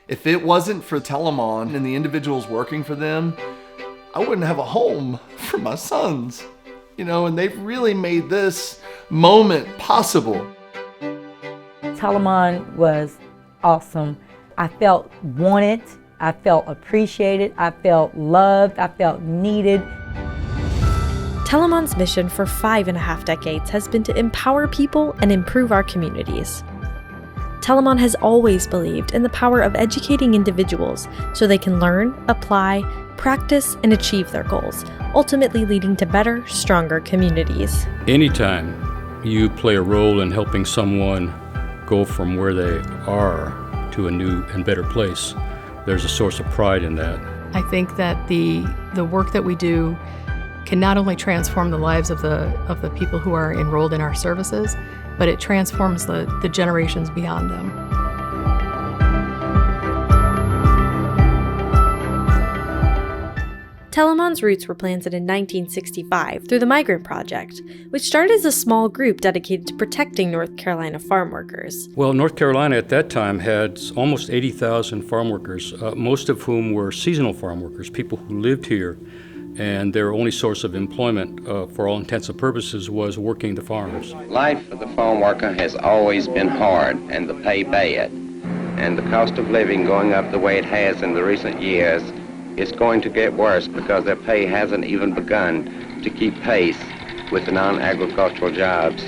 If it wasn't for Telamon and the individuals working for them, I wouldn't have a home for my sons. And they've really made this moment possible. Telamon was awesome. I felt wanted, I felt appreciated, I felt loved, I felt needed. Telamon's mission for 5.5 decades has been to empower people and improve our communities. Telamon has always believed in the power of educating individuals so they can learn, apply, practice, and achieve their goals, ultimately leading to better, stronger communities. Anytime you play a role in helping someone go from where they are to a new and better place, there's a source of pride in that. I think that the work that we do can not only transform the lives of the people who are enrolled in our services, but it transforms the generations beyond them. Telamon's roots were planted in 1965 through the Migrant Project, which started as a small group dedicated to protecting North Carolina farm workers. Well, North Carolina at that time had almost 80,000 farm workers, most of whom were seasonal farm workers, people who lived here, and their only source of employment, for all intents and purposes, was working the farms. Life for the farm worker has always been hard and the pay bad. And the cost of living going up the way it has in the recent years, it's going to get worse because their pay hasn't even begun to keep pace with the non-agricultural jobs.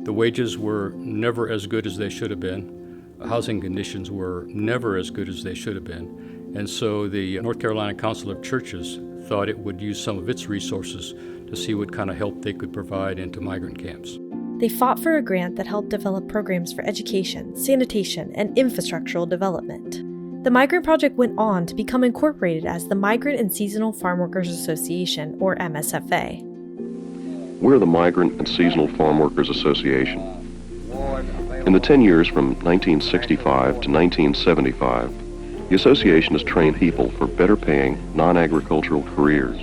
The wages were never as good as they should have been. Housing conditions were never as good as they should have been. And so the North Carolina Council of Churches thought it would use some of its resources to see what kind of help they could provide into migrant camps. They fought for a grant that helped develop programs for education, sanitation, and infrastructural development. The Migrant Project went on to become incorporated as the Migrant and Seasonal Farm Workers Association, or MSFA. We're the Migrant and Seasonal Farm Workers Association. In the 10 years from 1965 to 1975, the association has trained people for better paying non-agricultural careers.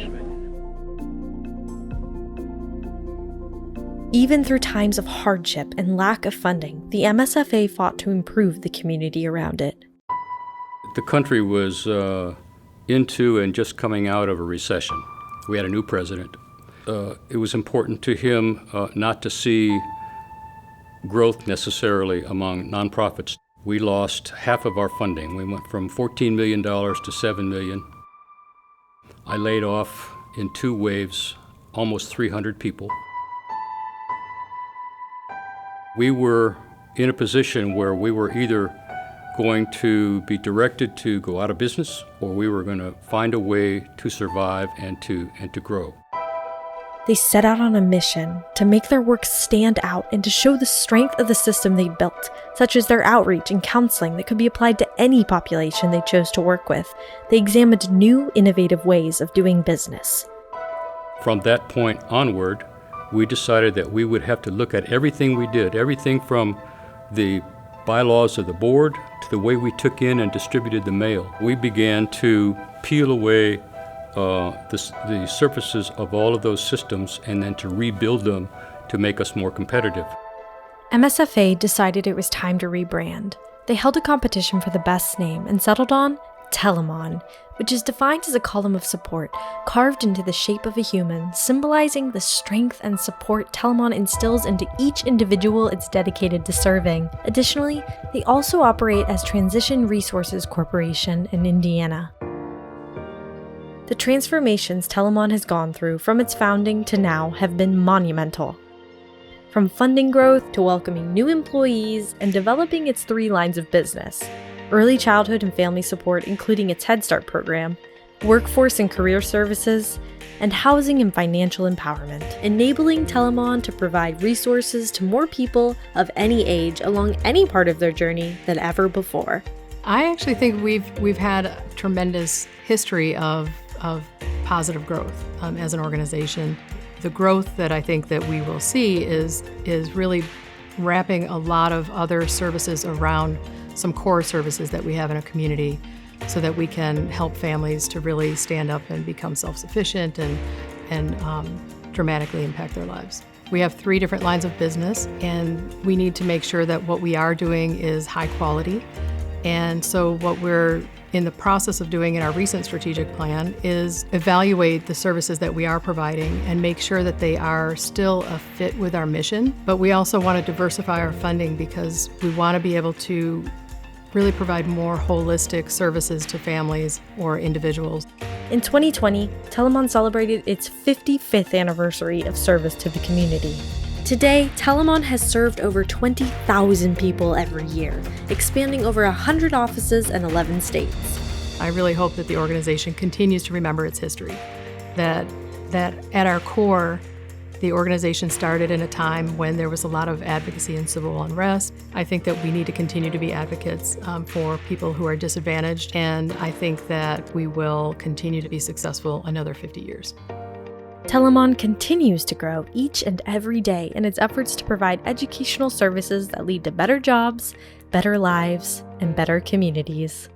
Even through times of hardship and lack of funding, the MSFA fought to improve the community around it. The country was into and just coming out of a recession. We had a new president. It was important to him not to see growth necessarily among nonprofits. We lost half of our funding. We went from $14 million to $7 million. I laid off in 2 waves almost 300 people. We were in a position where we were either going to be directed to go out of business, or we were going to find a way to survive and to grow. They set out on a mission to make their work stand out and to show the strength of the system they built, such as their outreach and counseling that could be applied to any population they chose to work with. They examined new, innovative ways of doing business. From that point onward, we decided that we would have to look at everything we did, everything from the bylaws of the board to the way we took in and distributed the mail. We began to peel away the surfaces of all of those systems and then to rebuild them to make us more competitive. MSFA decided it was time to rebrand. They held a competition for the best name and settled on Telamon, which is defined as a column of support carved into the shape of a human, symbolizing the strength and support Telamon instills into each individual it's dedicated to serving. Additionally, they also operate as Transition Resources Corporation in Indiana. The transformations Telamon has gone through from its founding to now have been monumental. From funding growth to welcoming new employees and developing its 3 lines of business: early childhood and family support, including its Head Start program, workforce and career services, and housing and financial empowerment, enabling Telamon to provide resources to more people of any age along any part of their journey than ever before. I actually think we've had a tremendous history of positive growth as an organization. The growth that I think that we will see is really wrapping a lot of other services around some core services that we have in a community so that we can help families to really stand up and become self-sufficient and dramatically impact their lives. We have 3 different lines of business, and we need to make sure that what we are doing is high quality And so what we're in the process of doing in our recent strategic plan is evaluate the services that we are providing and make sure that they are still a fit with our mission. But we also want to diversify our funding because we want to be able to really provide more holistic services to families or individuals. In 2020, Telamon celebrated its 55th anniversary of service to the community. Today, Telamon has served over 20,000 people every year, expanding over 100 offices in 11 states. I really hope that the organization continues to remember its history, that at our core, the organization started in a time when there was a lot of advocacy and civil unrest. I think that we need to continue to be advocates for people who are disadvantaged, and I think that we will continue to be successful another 50 years. Telamon continues to grow each and every day in its efforts to provide educational services that lead to better jobs, better lives, and better communities.